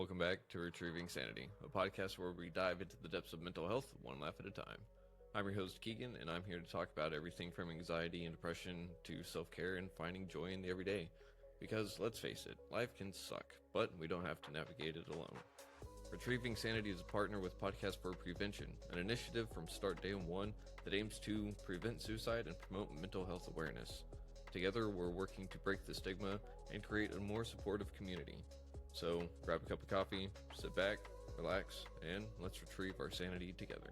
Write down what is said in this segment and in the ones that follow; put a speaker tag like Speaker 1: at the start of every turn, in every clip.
Speaker 1: Welcome back to Retrieving Sanity, a podcast where we dive into the depths of mental health one laugh at a time. I'm your host, Keegan, and I'm here to talk about everything from anxiety and depression to self-care and finding joy in the everyday. Because, let's face it, life can suck, but we don't have to navigate it alone. Retrieving Sanity is a partner with Podcast for Prevention, an initiative from Start Day 1 that aims to prevent suicide and promote mental health awareness. Together, we're working to break the stigma and create a more supportive community. So, grab a cup of coffee, sit back, relax, and let's retrieve our sanity together.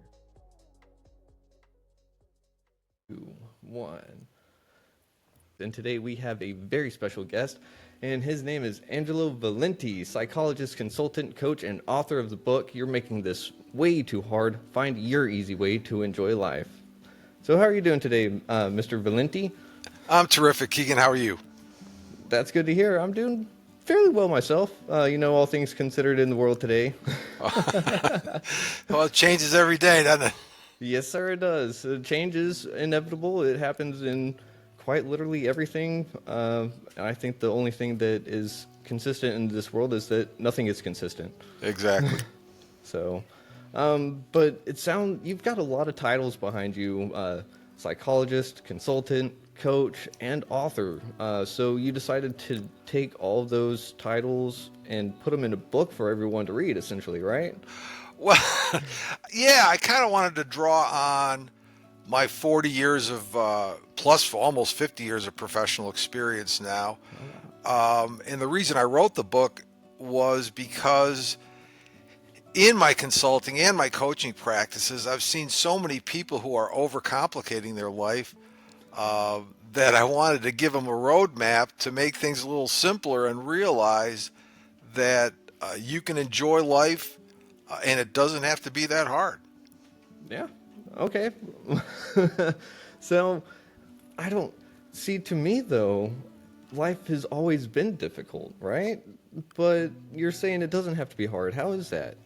Speaker 1: 2, 1. And today we have a very special guest, and his name is Angelo Valenti, psychologist, consultant, coach, and author of the book, You're Making This Way Too Hard, Find Your Easy Way to Enjoy Life. So how are you doing today, Mr. Valenti?
Speaker 2: I'm terrific, Keegan. How are you?
Speaker 1: That's good to hear. I'm doing fairly well myself. All things considered in the world today.
Speaker 2: Well, it changes every day, doesn't it?
Speaker 1: Yes, sir, it does. Change is inevitable. It happens in quite literally everything. And I think the only thing that is consistent in this world is that nothing is consistent.
Speaker 2: Exactly.
Speaker 1: So, but you've got a lot of titles behind you, psychologist, consultant, coach, and author. So you decided to take all of those titles and put them in a book for everyone to read, essentially, right?
Speaker 2: Well, yeah, I kind of wanted to draw on my 40 years of, plus almost 50 years of professional experience now. And the reason I wrote the book was because in my consulting and my coaching practices, I've seen so many people who are overcomplicating their life that I wanted to give them a roadmap to make things a little simpler and realize that you can enjoy life and it doesn't have to be that hard.
Speaker 1: Yeah. Okay. So, to me though, life has always been difficult, right? But you're saying it doesn't have to be hard. How is that?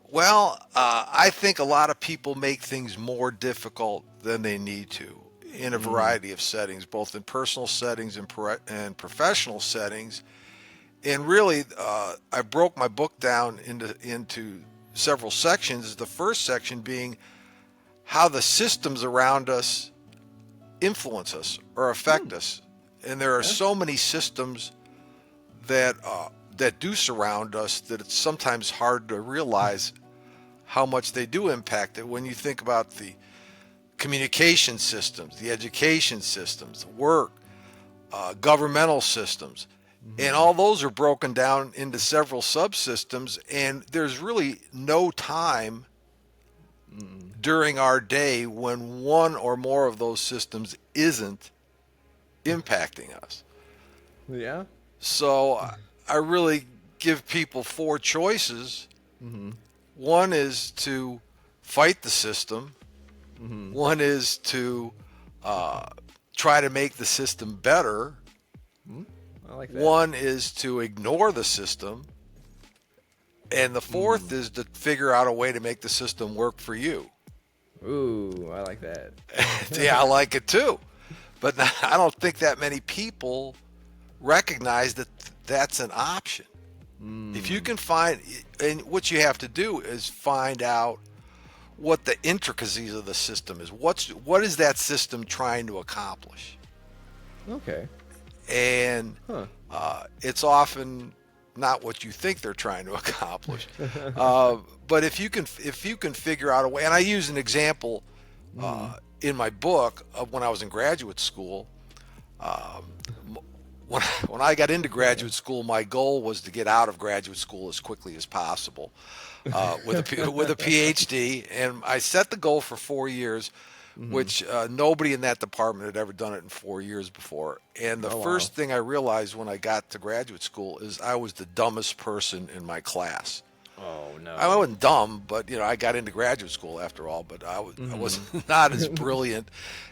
Speaker 2: Well, I think a lot of people make things more difficult than they need to in a variety of settings, both in personal settings and professional settings. And really, I broke my book down into several sections. The first section being how the systems around us influence us or affect us. And there are so many systems that do surround us that it's sometimes hard to realize how much they do impact it. When you think about the communication systems, the education systems, work, governmental systems, and all those are broken down into several subsystems, and there's really no time during our day when one or more of those systems isn't impacting us.
Speaker 1: Yeah.
Speaker 2: So I really give people four choices. One is to fight the system. One is to try to make the system better.
Speaker 1: I like that.
Speaker 2: One is to ignore the system. And the fourth is to figure out a way to make the system work for you.
Speaker 1: Ooh, I like that.
Speaker 2: Yeah, I like it too. But I don't think that many people recognize that that's an option. If you can find, and what you have to do is find out what the intricacies of the system is. What is that system trying to accomplish?
Speaker 1: Okay.
Speaker 2: And it's often not what you think they're trying to accomplish. But if you can figure out a way, and I use an example in my book of when I was in graduate school. When I got into graduate school, my goal was to get out of graduate school as quickly as possible with a PhD, and I set the goal for 4 years, which nobody in that department had ever done it in 4 years before. And the first thing I realized when I got to graduate school is I was the dumbest person in my class.
Speaker 1: Oh no.
Speaker 2: I wasn't dumb, but I got into graduate school after all. But I was not as brilliant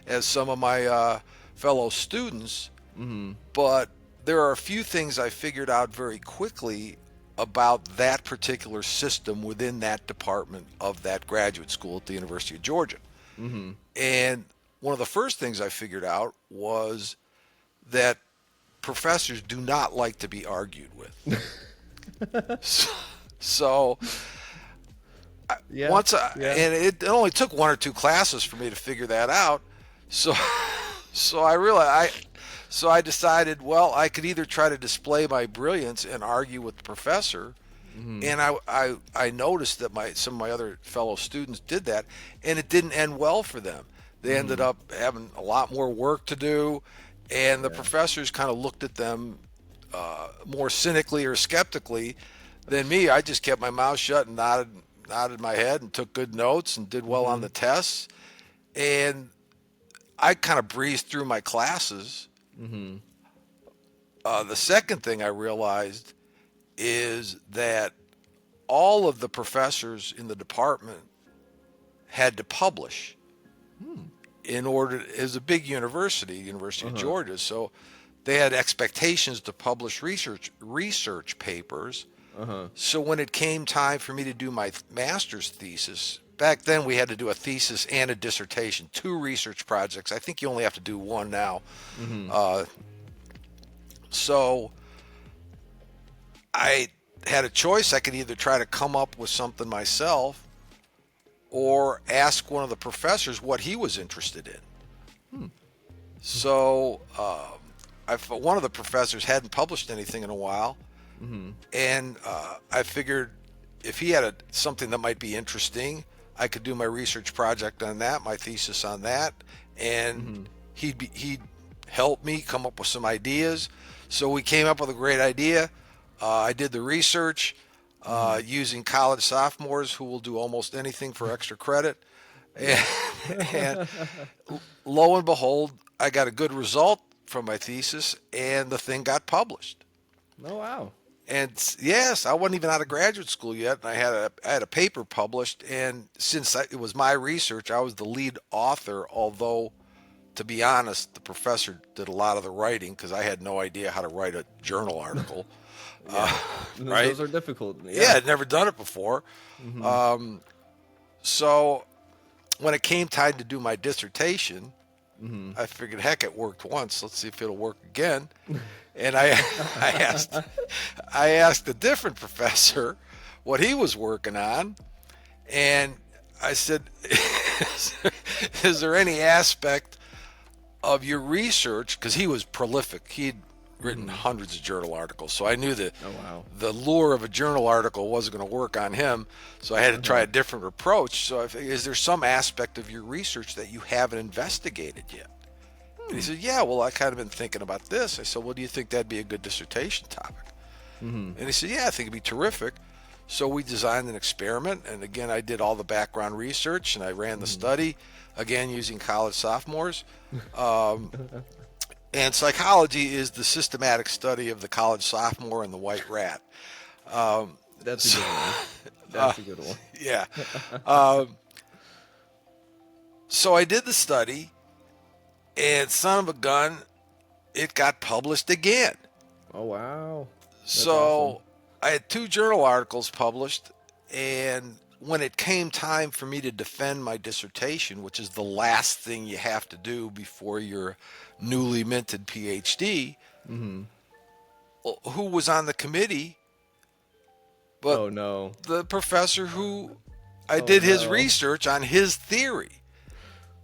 Speaker 2: as some of my fellow students. But there are a few things I figured out very quickly about that particular system within that department of that graduate school at the University of Georgia. And one of the first things I figured out was that professors do not like to be argued with. So
Speaker 1: Yeah.
Speaker 2: once
Speaker 1: Yeah.
Speaker 2: and it only took one or two classes for me to figure that out. So so I realized so I decided, well, I could either try to display my brilliance and argue with the professor,
Speaker 1: Mm-hmm.
Speaker 2: and I noticed that some of my other fellow students did that, and it didn't end well for them. They ended
Speaker 1: Mm-hmm.
Speaker 2: up having a lot more work to do, and the
Speaker 1: Yeah.
Speaker 2: professors kind of looked at them more cynically or skeptically than me. I just kept my mouth shut and nodded my head and took good notes and did well on
Speaker 1: Mm-hmm.
Speaker 2: the tests. And I kind of breezed through my classes.
Speaker 1: Mm-hmm.
Speaker 2: The second thing I realized is that all of the professors in the department had to publish
Speaker 1: Hmm.
Speaker 2: in order. It was a big university, University of
Speaker 1: Uh-huh.
Speaker 2: Georgia, so they had expectations to publish research papers.
Speaker 1: Uh-huh.
Speaker 2: So when it came time for me to do my master's thesis, back then we had to do a thesis and a dissertation, two research projects. I think you only have to do one now.
Speaker 1: Mm-hmm.
Speaker 2: Uh, so I had a choice. I could either try to come up with something myself or ask one of the professors what he was interested in.
Speaker 1: Hmm.
Speaker 2: So one of the professors hadn't published anything in a while,
Speaker 1: Mm-hmm.
Speaker 2: and I figured if he had something that might be interesting, I could do my research project on that, my thesis on that, and
Speaker 1: Mm-hmm.
Speaker 2: he'd help me come up with some ideas. So we came up with a great idea. I did the research
Speaker 1: Mm-hmm.
Speaker 2: using college sophomores who will do almost anything for extra credit, and,
Speaker 1: Yeah.
Speaker 2: and lo and behold, I got a good result from my thesis, and the thing got published.
Speaker 1: Oh wow.
Speaker 2: And yes, I wasn't even out of graduate school yet, and I had a paper published. And since it was my research, I was the lead author. Although, to be honest, the professor did a lot of the writing because I had no idea how to write a journal article.
Speaker 1: Yeah.
Speaker 2: Uh, right?
Speaker 1: Those are difficult.
Speaker 2: Yeah,
Speaker 1: Yeah.
Speaker 2: I'd never done it before.
Speaker 1: Mm-hmm.
Speaker 2: So when it came time to do my dissertation,
Speaker 1: Mm-hmm.
Speaker 2: I figured, heck, it worked once. Let's see if it'll work again. And I asked, I asked a different professor what he was working on, and I said, "Is there any aspect of your research?" Because he was prolific. He'd written
Speaker 1: Mm-hmm.
Speaker 2: hundreds of journal articles, so I knew that
Speaker 1: Oh wow.
Speaker 2: the lure of a journal article wasn't going to work on him. So I had to try
Speaker 1: Uh-huh.
Speaker 2: a different approach. So is there some aspect of your research that you haven't investigated yet? And he
Speaker 1: Hmm.
Speaker 2: said, yeah, well, I kind of been thinking about this. I said, well, do you think that'd be a good dissertation topic?
Speaker 1: Mm-hmm.
Speaker 2: And he said, yeah, I think it'd be terrific. So we designed an experiment. And again, I did all the background research and I ran the study, again, using college sophomores. Um, and psychology is the systematic study of the college sophomore and the white rat. Um,
Speaker 1: That's a
Speaker 2: so,
Speaker 1: good one.
Speaker 2: uh,
Speaker 1: That's a good one.
Speaker 2: yeah. Um, so I did the study, and son of a gun, it got published again.
Speaker 1: Oh wow. That's awesome.
Speaker 2: So I had two journal articles published, and when it came time for me to defend my dissertation, which is the last thing you have to do before your newly minted PhD,
Speaker 1: Mm-hmm.
Speaker 2: who was on the committee but
Speaker 1: Oh no.
Speaker 2: the professor who I
Speaker 1: Oh
Speaker 2: did his
Speaker 1: no.
Speaker 2: research on his theory.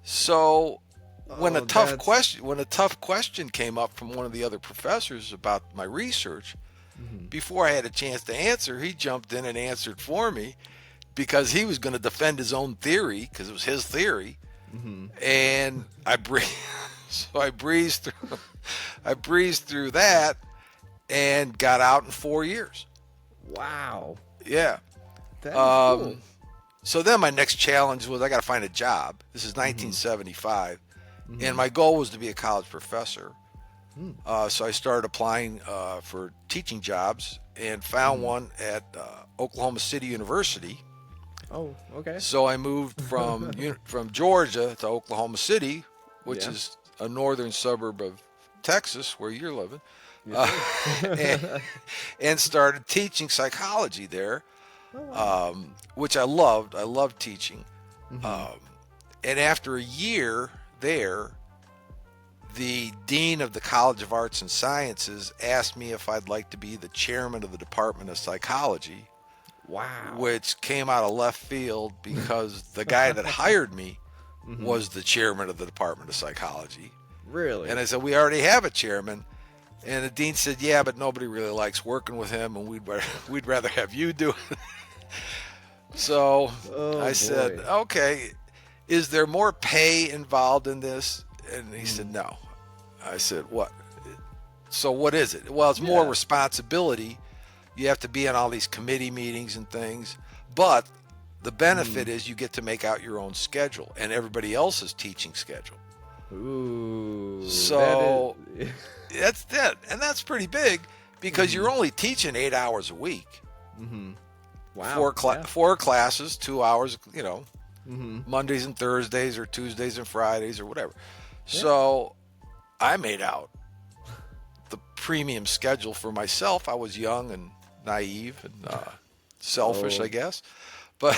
Speaker 2: So when a
Speaker 1: Oh,
Speaker 2: tough
Speaker 1: that's.
Speaker 2: question came up from one of the other professors about my research,
Speaker 1: Mhm.
Speaker 2: before I had a chance to answer, he jumped in and answered for me because he was going to defend his own theory because it was his theory.
Speaker 1: Mhm.
Speaker 2: And so I breezed through that and got out in 4 years.
Speaker 1: Wow.
Speaker 2: Yeah.
Speaker 1: That is cool.
Speaker 2: So then my next challenge was I got to find a job. This is
Speaker 1: Mhm.
Speaker 2: 1975, and
Speaker 1: Mhm.
Speaker 2: my goal was to be a college professor.
Speaker 1: Hmm.
Speaker 2: So I started applying for teaching jobs and found
Speaker 1: Mhm.
Speaker 2: one at Oklahoma City University.
Speaker 1: Oh, okay.
Speaker 2: So I moved from Georgia to Oklahoma City, which
Speaker 1: Yeah.
Speaker 2: is a northern suburb of Texas, where you're living,
Speaker 1: Yes,
Speaker 2: and,
Speaker 1: sir.
Speaker 2: and started teaching psychology there,
Speaker 1: Oh wow.
Speaker 2: which I loved. I loved teaching.
Speaker 1: Mhm.
Speaker 2: Um, and after a year there, the dean of the College of Arts and Sciences asked me if I'd like to be the chairman of the Department of Psychology,
Speaker 1: Wow.
Speaker 2: which came out of left field because the guy that hired me was the chairman of the Department of Psychology.
Speaker 1: Really?
Speaker 2: And I said, we already have a chairman. And the dean said, yeah, but nobody really likes working with him, and we'd rather have you do it. So I said, okay, is there more pay involved in this? And he said, no. I said, what? So what is it? Well, it's more responsibility. You have to be on all these committee meetings and things. But the benefit is you get to make out your own schedule and everybody else's teaching schedule.
Speaker 1: Ooh.
Speaker 2: So that's it. And that's pretty big because you're only teaching 8 hours a week.
Speaker 1: Wow.
Speaker 2: Four classes, 2 hours, Mondays and Thursdays or Tuesdays and Fridays or whatever. Yeah. So I made out the premium schedule for myself. I was young and naive and selfish, I guess. But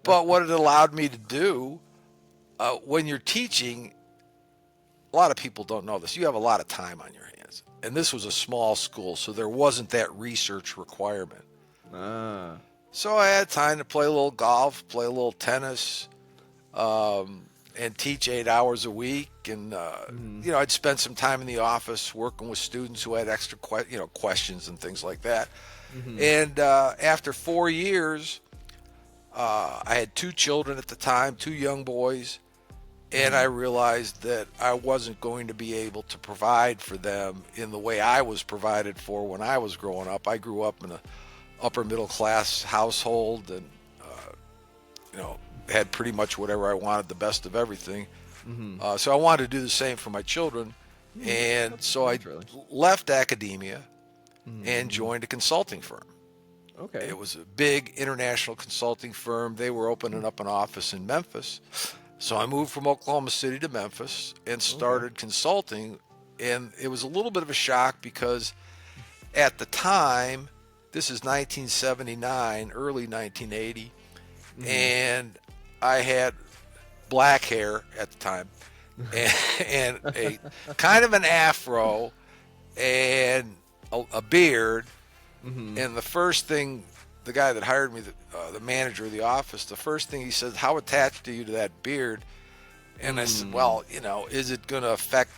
Speaker 2: what it allowed me to do, when you're teaching, a lot of people don't know this. You have a lot of time on your hands. And this was a small school, so there wasn't that research requirement. So I had time to play a little golf, play a little tennis, and teach 8 hours a week. And, I'd spend some time in the office working with students who had extra questions and things like that. And after 4 years, I had 2 children at the time, 2 young boys, and I realized that I wasn't going to be able to provide for them in the way I was provided for when I was growing up. I grew up in an upper middle class household and, had pretty much whatever I wanted, the best of everything. So I wanted to do the same for my children. And so I left academia and joined a consulting firm.
Speaker 1: Okay.
Speaker 2: It was a big international consulting firm. They were opening up an office in Memphis. So I moved from Oklahoma City to Memphis and started consulting. And it was a little bit of a shock because at the time, this is 1979, early 1980, and I had black hair at the time and a kind of an afro and a beard. And the first thing, the guy that hired me, the manager of the office, the first thing he said, how attached are you to that beard? And I said, well, is it going to affect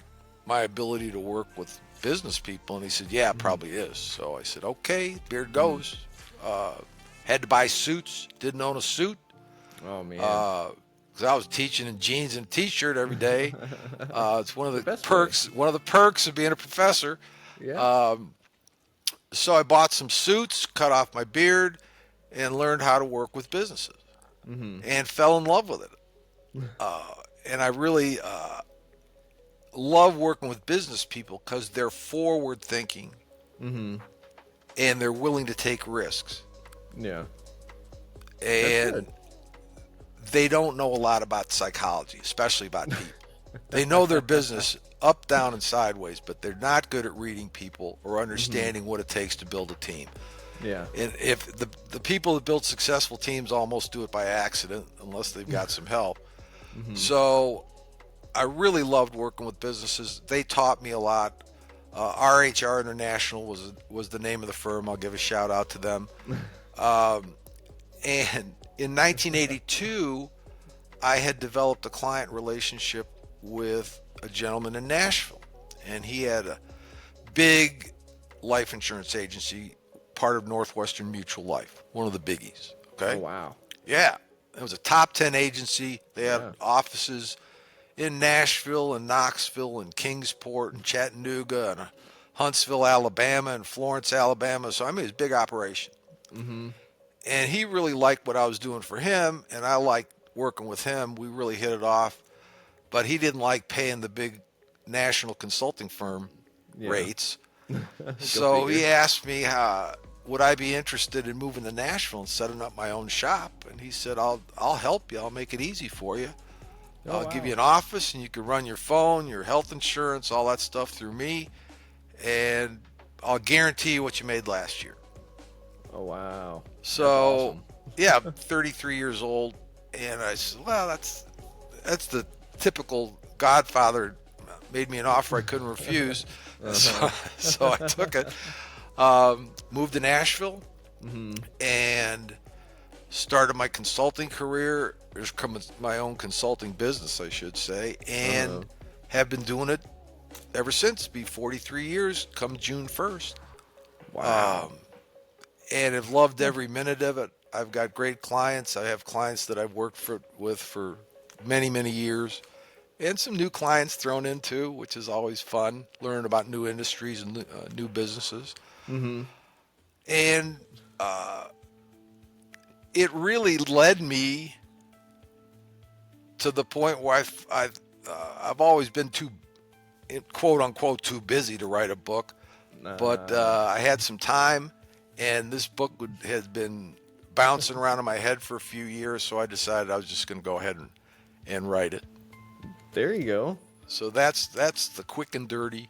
Speaker 2: my ability to work with business people? And he said, yeah, it probably is. So I said, okay, beard goes. Had to buy suits, didn't own a suit.
Speaker 1: Oh, man.
Speaker 2: Because I was teaching in jeans and a t-shirt every day. It's one of the perks of being a professor.
Speaker 1: Yeah.
Speaker 2: So I bought some suits, cut off my beard, and learned how to work with businesses, and fell in love with it. And I really love working with business people because they're forward thinking, and they're willing to take risks.
Speaker 1: Yeah.
Speaker 2: And they don't know a lot about psychology, especially about people. They know their business up, down, and sideways, but they're not good at reading people or understanding what it takes to build a team.
Speaker 1: Yeah.
Speaker 2: And if the people that build successful teams almost do it by accident, unless they've got some help. So I really loved working with businesses. They taught me a lot. RHR International was the name of the firm. I'll give a shout out to them. And in 1982, I had developed a client relationship with a gentleman in Nashville, and he had a big life insurance agency, part of Northwestern Mutual Life, one of the biggies. Okay.
Speaker 1: Oh, wow.
Speaker 2: Yeah, it was a top 10 agency. They had offices in Nashville and Knoxville and Kingsport and Chattanooga and Huntsville, Alabama and Florence, Alabama. So I mean, it was a big operation. And he really liked what I was doing for him, and I liked working with him. We really hit it off. But he didn't like paying the big national consulting firm rates. So he asked me, would I be interested in moving to Nashville and setting up my own shop? And he said, I'll help you. I'll make it easy for you. I'll give you an office, and you can run your phone, your health insurance, all that stuff through me. And I'll guarantee you what you made last year.
Speaker 1: Oh, wow.
Speaker 2: So, yeah, I'm 33 years old. And I said, well, that's the typical godfather made me an offer I couldn't refuse, so I took it. Moved to Nashville and started my consulting career. There's my own consulting business, I should say, and have been doing it ever since. Be 43 years come June 1st.
Speaker 1: Wow.
Speaker 2: And have loved every minute of it. I've got great clients. I have clients that I've worked with for many, many years, and some new clients thrown in too, which is always fun. Learning about new industries and new businesses. And it really led me to the point where I've always been too, quote unquote, too busy to write a book, but I had some time, and this book has been bouncing around in my head for a few years, so I decided I was just going to go ahead and write it.
Speaker 1: There you go.
Speaker 2: So that's the quick and dirty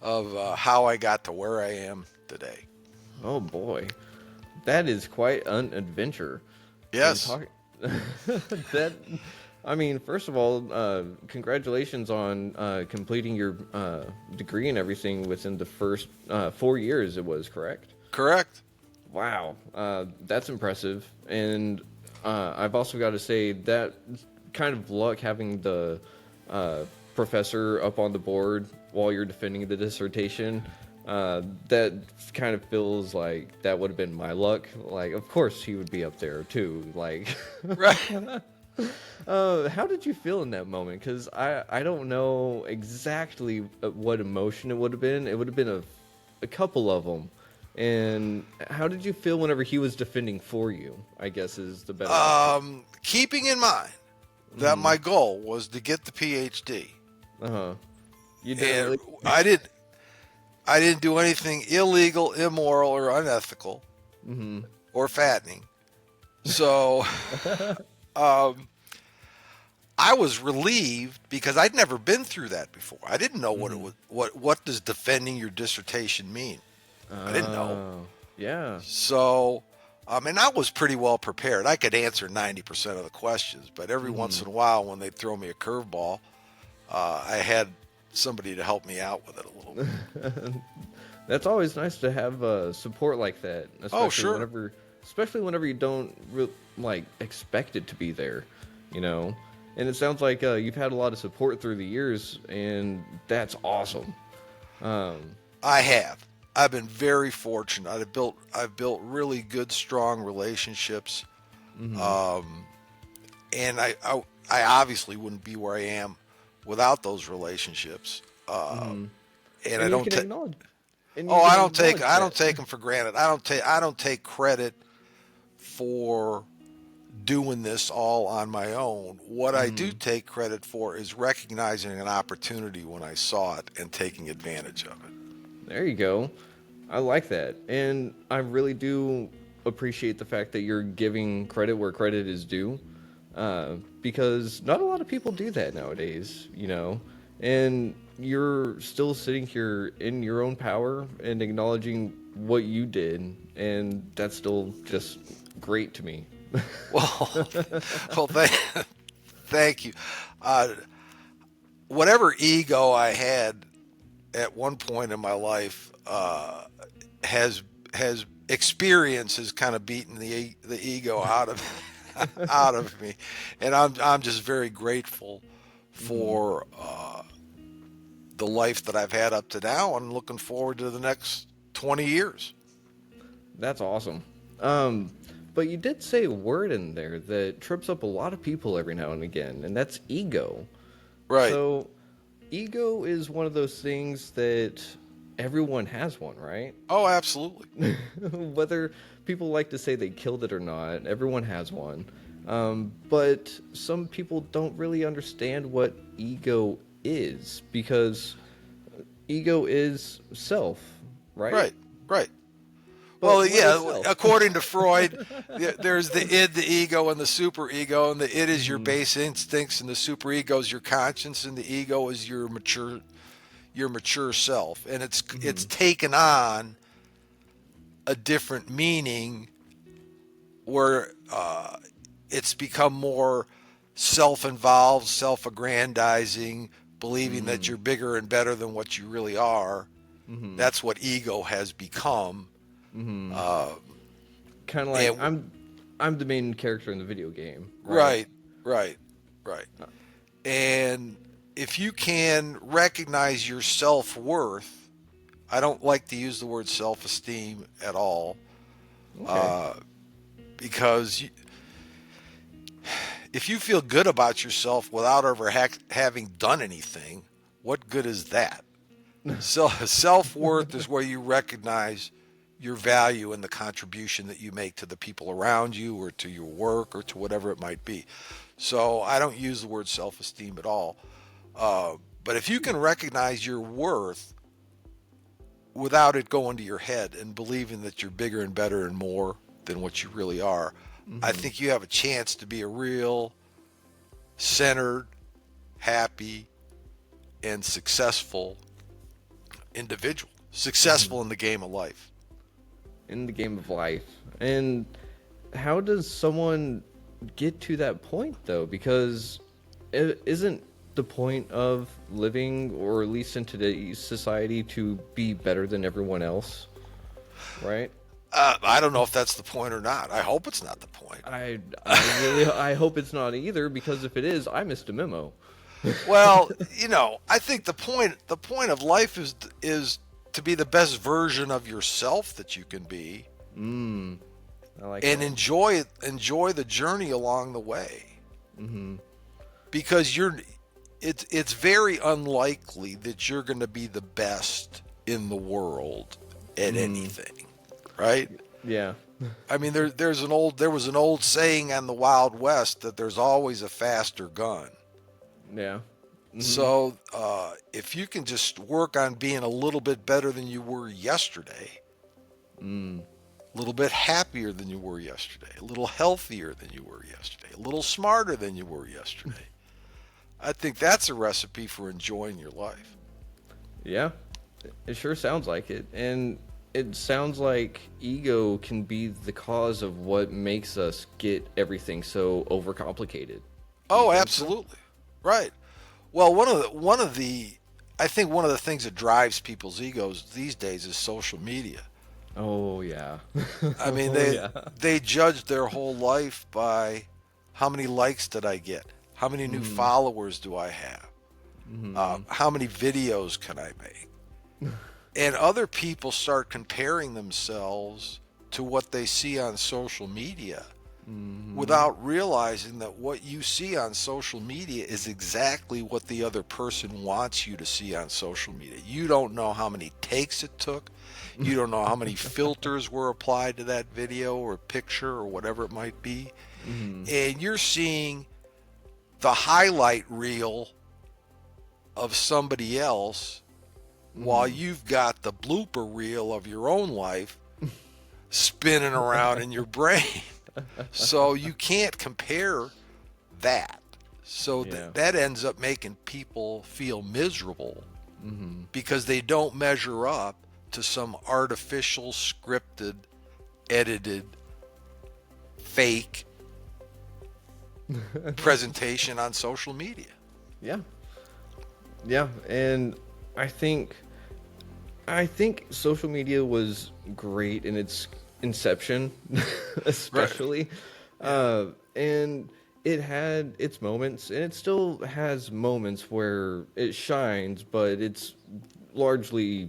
Speaker 2: of how I got to where I am today.
Speaker 1: Oh boy, that is quite an adventure.
Speaker 2: Yes.
Speaker 1: That, I mean, first of all, congratulations on completing your degree and everything within the first 4 years. It was correct.
Speaker 2: Correct.
Speaker 1: Wow, that's impressive. And I've also got to say that kind of luck having the professor up on the board while you're defending the dissertation. That kind of feels like that would have been my luck. Like, of course he would be up there too. Like,
Speaker 2: Right.
Speaker 1: how did you feel in that moment? Because I don't know exactly what emotion it would have been. It would have been a couple of them. And how did you feel whenever he was defending for you, I guess is the better
Speaker 2: Keeping in mind that my goal was to get the PhD.
Speaker 1: You didn't really...
Speaker 2: I didn't do anything illegal, immoral, or unethical, or fattening. So I was relieved because I'd never been through that before. I didn't know what it was. What does defending your dissertation mean? I didn't know.
Speaker 1: Yeah.
Speaker 2: So, and I was pretty well prepared. I could answer 90% of the questions, but every once in a while when they'd throw me a curveball, I had somebody to help me out with it a little bit.
Speaker 1: That's always nice to have support like that. Especially
Speaker 2: sure.
Speaker 1: Especially whenever you don't expect it to be there, you know. And it sounds like you've had a lot of support through the years, and that's awesome.
Speaker 2: I have. I've been very fortunate. I've built really good, strong relationships, and I obviously wouldn't be where I am without those relationships. And I don't take. I don't take them for granted. I don't take credit for doing this all on my own. What I do take credit for is recognizing an opportunity when I saw it and taking advantage of it.
Speaker 1: There you go. I like that. And I really do appreciate the fact that you're giving credit where credit is due. Because not a lot of people do that nowadays, you know. And you're still sitting here in your own power and acknowledging what you did. And that's still just great to me.
Speaker 2: Well, thank you. Whatever ego I had at one point in my life has experience has kind of beaten the ego out of me, and I'm just very grateful for the life that I've had up to now. I'm looking forward to the next 20 years.
Speaker 1: That's awesome. But you did say a word in there that trips up a lot of people every now and again, and that's ego.
Speaker 2: Right.
Speaker 1: So, ego is one of those things that everyone has one, right?
Speaker 2: Oh, absolutely.
Speaker 1: Whether people like to say they killed it or not, everyone has one. But some people don't really understand what ego is, because ego is self, right?
Speaker 2: Right.
Speaker 1: But
Speaker 2: Well,
Speaker 1: what
Speaker 2: yeah,
Speaker 1: is self?
Speaker 2: according to Freud, there's the id, the ego, and the superego, and the id is your base instincts, and the superego is your conscience, and the ego is your mature self, and it's taken on a different meaning where it's become more self-involved, self-aggrandizing, believing that you're bigger and better than what you really are. That's what ego has become.
Speaker 1: Kind of like
Speaker 2: And
Speaker 1: I'm the main character in the video game, right?
Speaker 2: right, right, right. And if you can recognize your self-worth, I don't like to use the word self-esteem at all,
Speaker 1: Okay.
Speaker 2: because if you feel good about yourself without ever having done anything, what good is that? So self-worth is where you recognize your value and the contribution that you make to the people around you or to your work or to whatever it might be. So I don't use the word self-esteem at all. But if you can recognize your worth without it going to your head and believing that you're bigger and better and more than what you really are, I think you have a chance to be a real centered, happy, and successful individual. Successful in the game of life.
Speaker 1: In the game of life. And how does someone get to that point, though? Because isn't the point of living, or at least in today's society, to be better than everyone else, right?
Speaker 2: I don't know if that's the point or not. I hope it's not the point.
Speaker 1: I hope it's not either, because if it is, I missed a memo.
Speaker 2: Well, I think the point of life is to be the best version of yourself that you can be,
Speaker 1: I like
Speaker 2: and
Speaker 1: that.
Speaker 2: enjoy the journey along the way. Because it's very unlikely that you're going to be the best in the world at anything, right?
Speaker 1: Yeah.
Speaker 2: I mean, there was an old saying on the Wild West that there's always a faster gun.
Speaker 1: Yeah.
Speaker 2: So if you can just work on being a little bit better than you were yesterday, a little bit happier than you were yesterday, a little healthier than you were yesterday, a little smarter than you were yesterday, I think that's a recipe for enjoying your life.
Speaker 1: Yeah. It sure sounds like it. And it sounds like ego can be the cause of what makes us get everything so overcomplicated.
Speaker 2: Oh, absolutely. Right. Well, I think one of the things that drives people's egos these days is social media.
Speaker 1: Oh, yeah.
Speaker 2: I mean,
Speaker 1: Yeah.
Speaker 2: they judge their whole life by how many likes did I get? How many new followers do I have? How many videos can I make? And other people start comparing themselves to what they see on social media without realizing that what you see on social media is exactly what the other person wants you to see on social media. You don't know how many takes it took. You don't know how many filters were applied to that video or picture or whatever it might be. And you're seeing the highlight reel of somebody else while you've got the blooper reel of your own life spinning around in your brain. So you can't compare that. So that ends up making people feel miserable because they don't measure up to some artificial, scripted, edited, fake presentation on social media.
Speaker 1: Yeah. Yeah, and I think social media was great in its inception, especially. And it had its moments, and it still has moments where it shines, but it's largely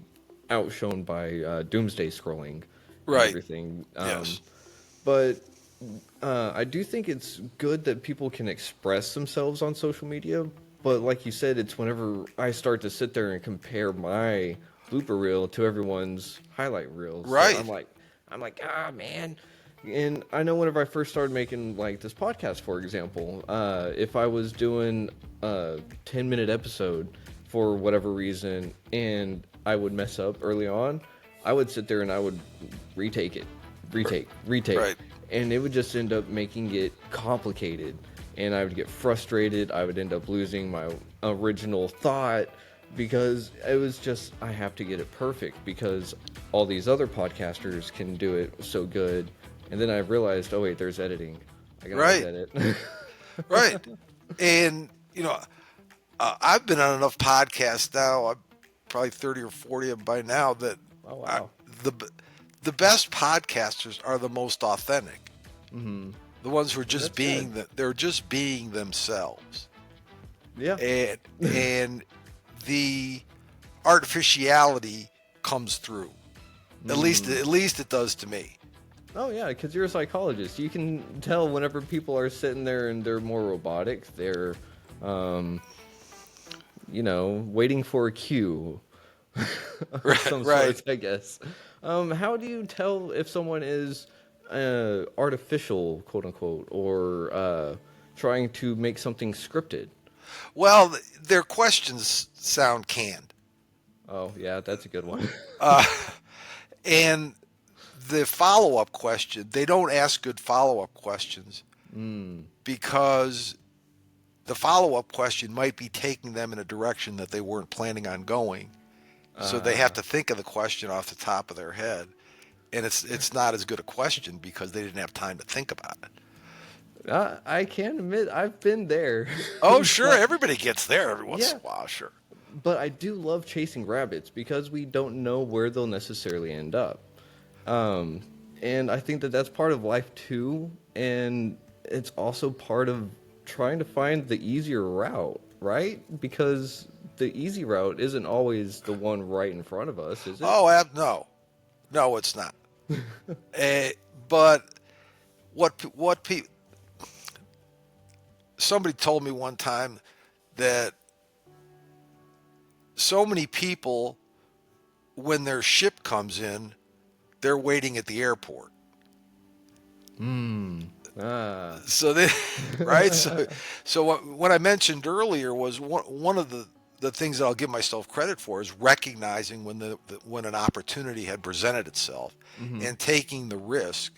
Speaker 1: outshone by doomsday scrolling and
Speaker 2: Right.
Speaker 1: everything.
Speaker 2: Yes.
Speaker 1: But I do think it's good that people can express themselves on social media. But like you said, it's whenever I start to sit there and compare my blooper reel to everyone's highlight reels.
Speaker 2: Right.
Speaker 1: So I'm like, man. And I know whenever I first started making like this podcast, for example, if I was doing a 10-minute episode for whatever reason and I would mess up early on, I would sit there and I would retake.
Speaker 2: Right.
Speaker 1: And it would just end up making it complicated. And I would get frustrated. I would end up losing my original thought because it was just, I have to get it perfect because all these other podcasters can do it so good. And then I realized, oh wait, there's editing. I gotta
Speaker 2: Right.
Speaker 1: edit.
Speaker 2: Right. And I've been on enough podcasts now. I'm probably 30 or 40 of them by now. That
Speaker 1: Oh
Speaker 2: I,
Speaker 1: wow.
Speaker 2: the the best podcasters are the most authentic.
Speaker 1: Mm-hmm.
Speaker 2: The ones who are
Speaker 1: And
Speaker 2: just
Speaker 1: that's good.
Speaker 2: they're just being themselves.
Speaker 1: Yeah.
Speaker 2: And the artificiality comes through.
Speaker 1: Mm.
Speaker 2: At least it does to me.
Speaker 1: Oh yeah, because you're a psychologist. You can tell whenever people are sitting there and they're more robotic. They're, um, waiting for a cue of
Speaker 2: Right,
Speaker 1: some
Speaker 2: right.
Speaker 1: sorts, I guess. How do you tell if someone is artificial, quote unquote, or trying to make something scripted?
Speaker 2: Well, their questions sound canned.
Speaker 1: Oh yeah, that's a good one.
Speaker 2: Uh, and the follow up question, they don't ask good follow up questions
Speaker 1: Mm.
Speaker 2: because the follow up question might be taking them in a direction that they weren't planning on going. So they have
Speaker 1: Uh,
Speaker 2: to think of the question off the top of their head. And it's not as good a question because they didn't have time to think about it.
Speaker 1: I can admit I've been there,
Speaker 2: Oh, sure,
Speaker 1: but
Speaker 2: everybody gets there every once
Speaker 1: yeah,
Speaker 2: in a while, sure.
Speaker 1: but I do love chasing rabbits because we don't know where they'll necessarily end up. Um, and I think that that's part of life too, and it's also part of trying to find the easier route, right? Because the easy route isn't always the one right in front of us, is it?
Speaker 2: Oh, no, no, it's not. Uh, but what somebody told me one time that so many people, when their ship comes in, they're waiting at the airport.
Speaker 1: Hmm. Ah.
Speaker 2: So they, right? So what I mentioned earlier was one of the things that I'll give myself credit for is recognizing when an opportunity had presented itself
Speaker 1: Mm-hmm.
Speaker 2: and taking the risk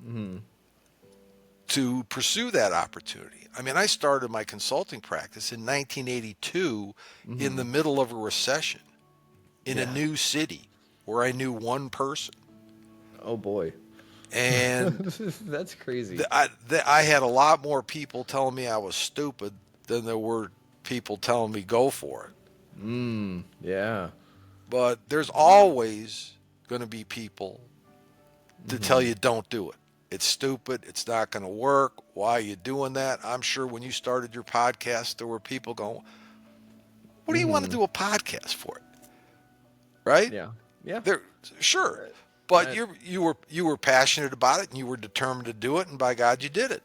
Speaker 1: Mm-hmm.
Speaker 2: to pursue that opportunity. I mean, I started my consulting practice in 1982 in
Speaker 1: Mm-hmm.
Speaker 2: the middle of a recession in a
Speaker 1: Yeah.
Speaker 2: new city where I knew one person.
Speaker 1: Oh boy.
Speaker 2: And
Speaker 1: That's crazy.
Speaker 2: I had a lot more people telling me I was stupid than there were people telling me go for it.
Speaker 1: Mm. Yeah.
Speaker 2: But there's always going to be people to tell
Speaker 1: Mm-hmm.
Speaker 2: you don't do it. It's stupid. It's not going to work. Why are you doing that? I'm sure when you started your podcast, there were people going, "What do you want to
Speaker 1: Mm-hmm.
Speaker 2: do a podcast for?" Right?
Speaker 1: Yeah. Yeah.
Speaker 2: There, sure.
Speaker 1: Uh,
Speaker 2: But
Speaker 1: I,
Speaker 2: you were passionate about it and you were determined to do it, and by God, you did it.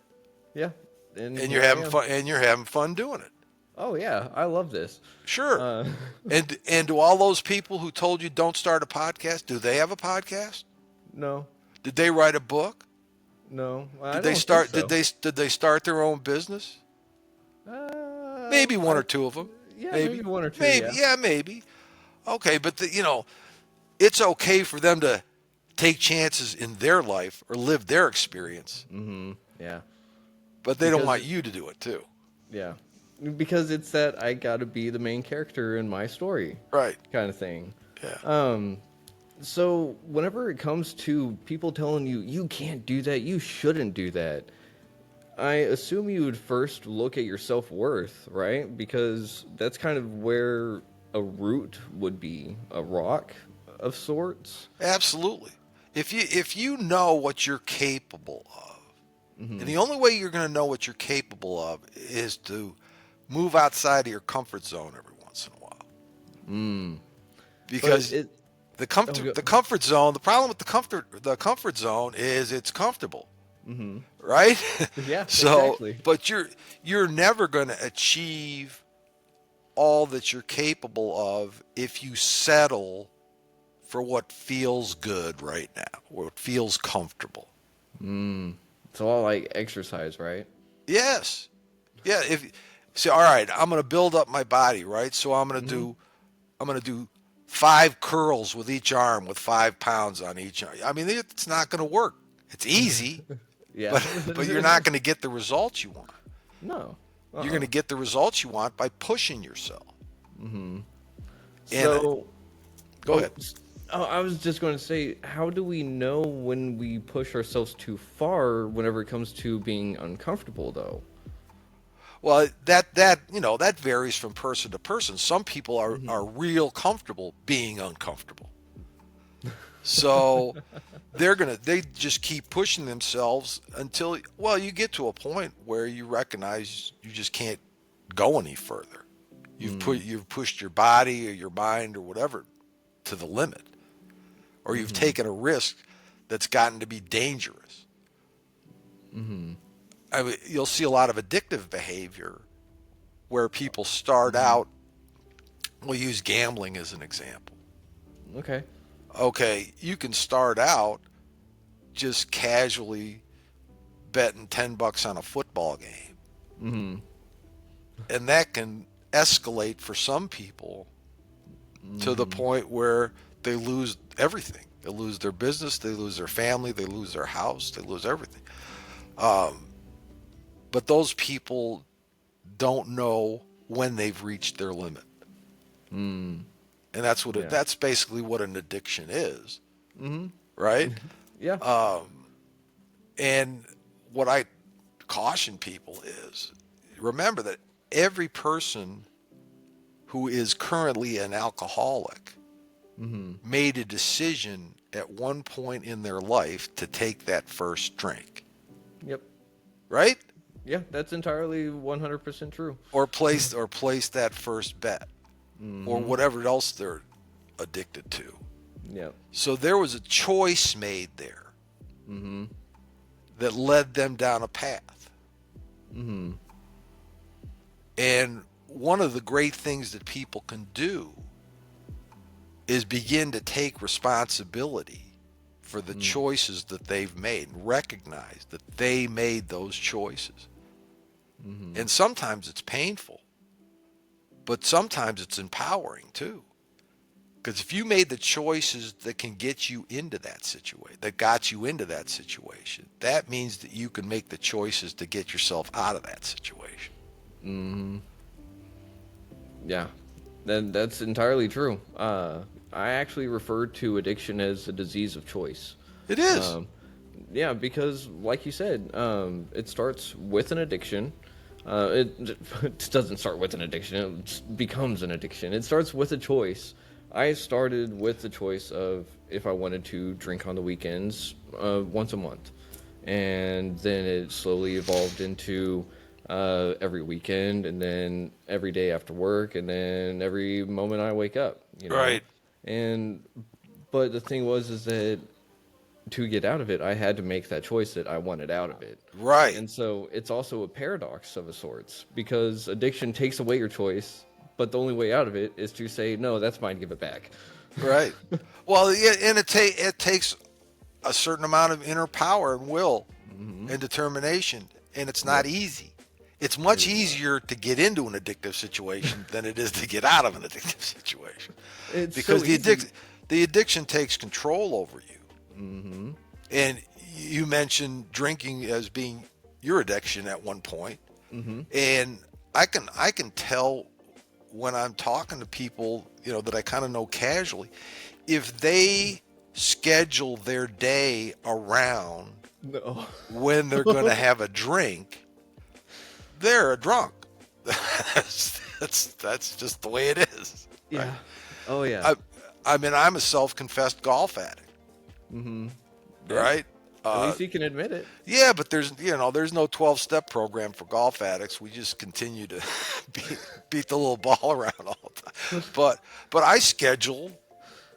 Speaker 1: yeah. And
Speaker 2: And
Speaker 1: here I am.
Speaker 2: you're having fun doing it.
Speaker 1: Oh yeah, I love this.
Speaker 2: Sure.
Speaker 1: Uh,
Speaker 2: And do all those people who told you don't start a podcast, do they have a podcast?
Speaker 1: no,
Speaker 2: Did they write a book?
Speaker 1: no, I don't think so.
Speaker 2: Did they start their own business? Maybe one
Speaker 1: I
Speaker 2: or two of them.
Speaker 1: yeah, maybe
Speaker 2: Maybe.
Speaker 1: one or two.
Speaker 2: Maybe.
Speaker 1: Yeah.
Speaker 2: Yeah, maybe. Okay, but it's okay for them to take chances in their life or live their experience,
Speaker 1: Mm-hmm. Yeah.
Speaker 2: but they don't
Speaker 1: Because
Speaker 2: want you to do it too.
Speaker 1: yeah, because it's that I got to be the main character in my story,
Speaker 2: Right.
Speaker 1: kind of thing.
Speaker 2: Yeah.
Speaker 1: Um, so whenever it comes to people telling you you can't do that, you shouldn't do that, I assume you would first look at your self-worth, right? Because that's kind of where a root would be, a rock of sorts.
Speaker 2: Absolutely. If you know what you're capable of, and
Speaker 1: Hmm.
Speaker 2: the only way you're going to know what you're capable of is to move outside of your comfort zone every once in a while.
Speaker 1: Mm. But
Speaker 2: Because
Speaker 1: it, oh,
Speaker 2: the comfort zone, the problem with the comfort zone is it's comfortable,
Speaker 1: mm-hmm.
Speaker 2: right?
Speaker 1: Yeah,
Speaker 2: So,
Speaker 1: exactly.
Speaker 2: but you're never going to achieve all that you're capable of if you settle for what feels good right now, what feels comfortable.
Speaker 1: Mm. It's all like exercise, right?
Speaker 2: Yes. Yeah, if say all right, I'm going to build up my body, right? So
Speaker 1: Mm-hmm.
Speaker 2: I'm going to do 5 curls with each arm with 5 pounds on each arm. I mean, it's not going to work. It's easy,
Speaker 1: Yeah.
Speaker 2: but you're not going to get the results you want.
Speaker 1: No.
Speaker 2: You're going
Speaker 1: Uh-uh.
Speaker 2: to get the results you want by pushing yourself.
Speaker 1: Mm-hmm.
Speaker 2: And
Speaker 1: So,
Speaker 2: go ahead.
Speaker 1: I was just going to say, how do we know when we push ourselves too far whenever it comes to being uncomfortable, though?
Speaker 2: Well, that varies from person to person. Some people are real comfortable being uncomfortable. So they just keep pushing themselves until, well, you get to a point where you recognize you just can't go any further. You've pushed your body or your mind or whatever to the limit, or you've taken a risk that's gotten to be dangerous. I mean, you'll see a lot of addictive behavior where people start out. We'll use gambling as an example.
Speaker 1: Okay.
Speaker 2: Okay, you can start out just casually betting $10 on a football game, and that can escalate for some people to the point where they lose everything. They lose their business, they lose their family, they lose their house, they lose everything. But those people don't know when they've reached their limit. And that's
Speaker 1: Yeah.
Speaker 2: that's basically what an addiction is, right?
Speaker 1: Yeah.
Speaker 2: And what I caution people is, remember that every person who is currently an alcoholic made a decision at one point in their life to take that first drink,
Speaker 1: Yep.
Speaker 2: right?
Speaker 1: Yeah, that's entirely 100% true.
Speaker 2: Or place that first bet, or whatever else they're addicted to.
Speaker 1: Yep.
Speaker 2: So there was a choice made there that led them down a path. And one of the great things that people can do is begin to take responsibility for the choices that they've made and recognize that they made those choices. And sometimes it's painful, but sometimes it's empowering too. Because if you made the choices that can get you into that situation, that got you into that situation, that means that you can make the choices to get yourself out of that situation.
Speaker 1: Yeah, that's entirely true. I actually refer to addiction as a disease of choice.
Speaker 2: It is.
Speaker 1: Yeah, because like you said, it starts with an addiction. It doesn't start with an addiction. It becomes an addiction. It starts with a choice. I started with the choice of if I wanted to drink on the weekends once a month. And then it slowly evolved into every weekend, and then every day after work, and then every moment I wake up.
Speaker 2: Right.
Speaker 1: But the thing is that to get out of it, I had to make that choice that I wanted out of it.
Speaker 2: Right.
Speaker 1: And so it's also a paradox of a sorts, because addiction takes away your choice, but the only way out of it is to say, no, that's mine, give it back.
Speaker 2: Right. Well, yeah, and it takes a certain amount of inner power and will and determination, and it's not easy. It's much easier to get into an addictive situation than it is to get out of an addictive situation.
Speaker 1: It's
Speaker 2: Because
Speaker 1: so
Speaker 2: the addiction takes control over you. And you mentioned drinking as being your addiction at one point. And I can tell when I'm talking to people, that I kind of know casually, if they schedule their day around
Speaker 1: No.
Speaker 2: when they're going to have a drink, they're a drunk. That's just the way it is.
Speaker 1: Yeah.
Speaker 2: Right?
Speaker 1: Oh, yeah.
Speaker 2: I mean, I'm a self-confessed golf addict. Right?
Speaker 1: At least you can admit it.
Speaker 2: Yeah, but there's no 12-step program for golf addicts. We just continue to beat the little ball around all the time. But I schedule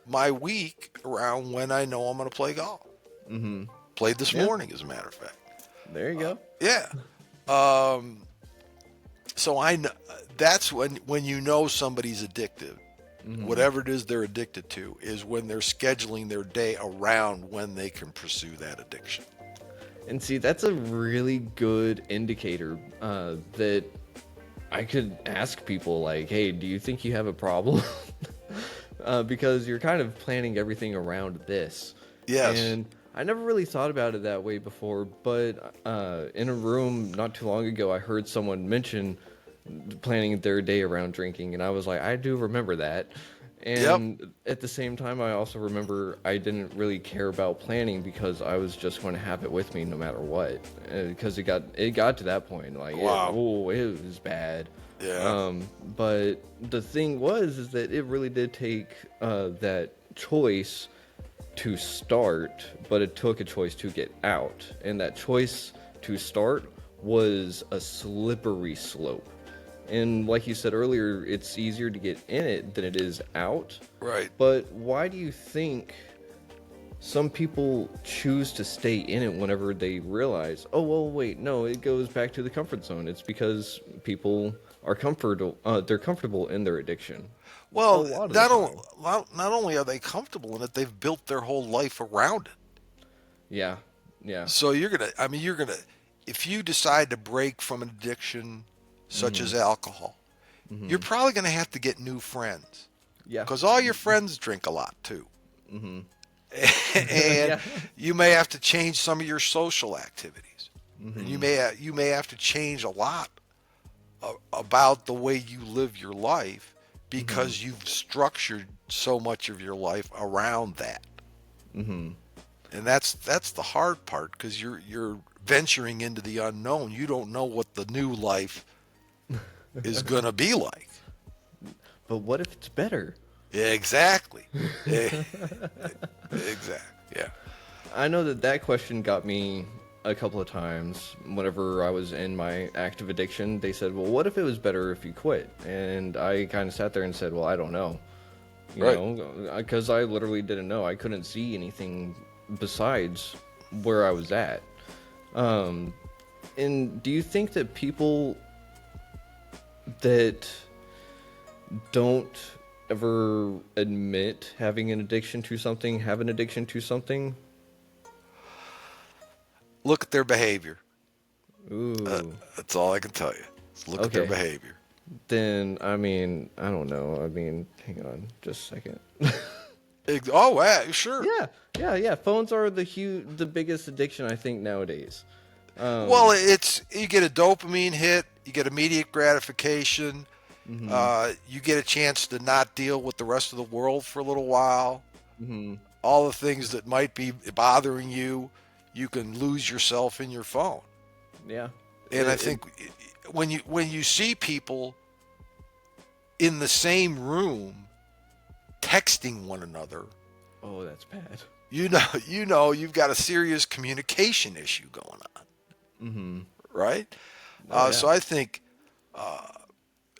Speaker 2: my week around when I know I'm going to play golf. Played this morning, as a matter of fact.
Speaker 1: There you go.
Speaker 2: Yeah. So I know that's when you know somebody's addicted. Whatever it is they're addicted to is when they're scheduling their day around when they can pursue that addiction.
Speaker 1: And see, that's a really good indicator that I could ask people, like, hey, do you think you have a problem? Because you're kind of planning everything around this.
Speaker 2: Yes.
Speaker 1: And I never really thought about it that way before, but in a room not too long ago, I heard someone mention planning their day around drinking, and I was like, I do remember that.
Speaker 2: Yep.
Speaker 1: And at the same time, I also remember I didn't really care about planning because I was just going to have it with me no matter what. Because it got to that point, like
Speaker 2: Wow.
Speaker 1: it was bad.
Speaker 2: Yeah.
Speaker 1: But the thing is that it really did take that choice to start, but it took a choice to get out, and that choice to start was a slippery slope. And like you said earlier, it's easier to get in it than it is out.
Speaker 2: Right.
Speaker 1: But why do you think some people choose to stay in it whenever they realize, oh, well, wait, no, it goes back to the comfort zone? It's because people are comfortable, they're comfortable in their addiction a
Speaker 2: Well,
Speaker 1: lot of the time.
Speaker 2: not only are they comfortable in it, they've built their whole life around it.
Speaker 1: Yeah, yeah.
Speaker 2: So if you decide to break from an addiction such
Speaker 1: Mm-hmm.
Speaker 2: as alcohol, you're
Speaker 1: Mm-hmm.
Speaker 2: probably going to have to get new friends
Speaker 1: Yeah.
Speaker 2: because all your friends drink a lot too.
Speaker 1: Mm-hmm.
Speaker 2: And
Speaker 1: Yeah.
Speaker 2: you may have to change some of your social activities. And
Speaker 1: Mm-hmm.
Speaker 2: you may have to change a lot about the way you live your life
Speaker 1: Mm-hmm.
Speaker 2: because you've structured so much of your life around that.
Speaker 1: Mm-hmm.
Speaker 2: And that's the hard part because you're venturing into the unknown. You don't know what the new life is going to be like.
Speaker 1: But what if it's better?
Speaker 2: Yeah, exactly. Exactly. Yeah.
Speaker 1: I know that that question got me a couple of times whenever I was in my active addiction. They said, well, what if it was better if you quit? And I kind of sat there and said, well, I don't know. You
Speaker 2: Right.
Speaker 1: know, because I literally didn't know. I couldn't see anything besides where I was at. Um, and do you think that people that don't ever admit having an addiction to something have an addiction to something?
Speaker 2: Look at their behavior.
Speaker 1: Ooh.
Speaker 2: That's all I can tell you. Just look at their
Speaker 1: Okay.
Speaker 2: behavior.
Speaker 1: Then, I mean, I don't know. I mean, hang on just a second.
Speaker 2: Oh, yeah, sure.
Speaker 1: Yeah, yeah, yeah. Phones are the biggest addiction I think nowadays.
Speaker 2: Well,
Speaker 1: Um,
Speaker 2: it's you get a dopamine hit, you get immediate gratification,
Speaker 1: mhm,
Speaker 2: you get a chance to not deal with the rest of the world for a little while.
Speaker 1: mhm.
Speaker 2: All the things that might be bothering you, you can lose yourself in your phone.
Speaker 1: Yeah.
Speaker 2: And I
Speaker 1: It
Speaker 2: think when you see people in the same room texting one another,
Speaker 1: oh, that's bad.
Speaker 2: you know you've got a serious communication issue going on,
Speaker 1: Mhm.
Speaker 2: right?
Speaker 1: Oh yeah.
Speaker 2: So I think